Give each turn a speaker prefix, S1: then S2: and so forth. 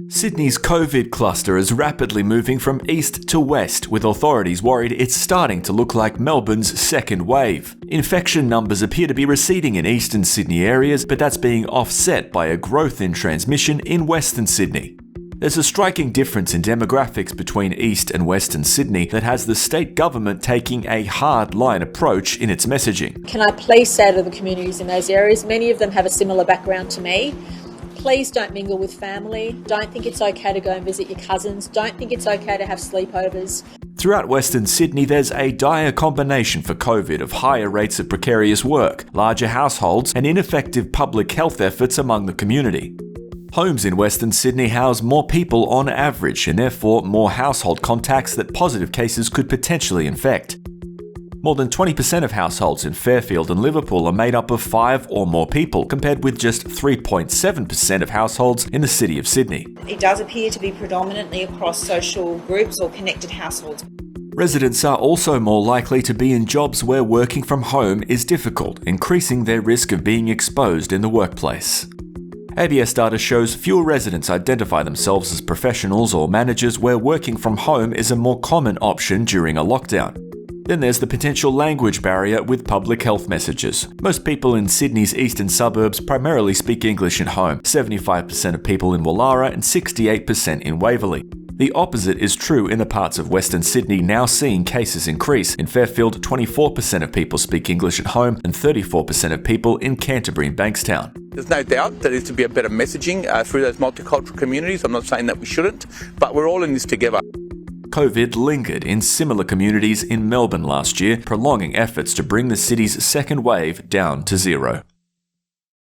S1: Sydney's COVID cluster is rapidly moving from east to west, with authorities worried it's starting to look like Melbourne's second wave. Infection numbers appear to be receding in eastern Sydney areas, but that's being offset by a growth in transmission in western Sydney. There's a striking difference in demographics between East and Western Sydney that has the state government taking a hard-line approach in its messaging.
S2: Can I please say to the communities in those areas, many of them have a similar background to me, please don't mingle with family, don't think it's okay to go and visit your cousins, don't think it's okay to have sleepovers.
S1: Throughout Western Sydney, there's a dire combination for COVID of higher rates of precarious work, larger households, and ineffective public health efforts among the community. Homes in Western Sydney house more people on average, and therefore more household contacts that positive cases could potentially infect. More than 20% of households in Fairfield and Liverpool are made up of 5 or more people, compared with just 3.7% of households in the city of Sydney.
S3: It does appear to be predominantly across social groups or connected households.
S1: Residents are also more likely to be in jobs where working from home is difficult, increasing their risk of being exposed in the workplace. ABS data shows fewer residents identify themselves as professionals or managers where working from home is a more common option during a lockdown. Then there's the potential language barrier with public health messages. Most people in Sydney's eastern suburbs primarily speak English at home, 75% of people in Woolahra and 68% in Waverley. The opposite is true in the parts of Western Sydney now seeing cases increase. In Fairfield, 24% of people speak English at home and 34% of people in Canterbury and Bankstown.
S4: There's no doubt there needs to be a better messaging through those multicultural communities. I'm not saying that we shouldn't, but we're all in this together.
S1: COVID lingered in similar communities in Melbourne last year, prolonging efforts to bring the city's second wave down to zero.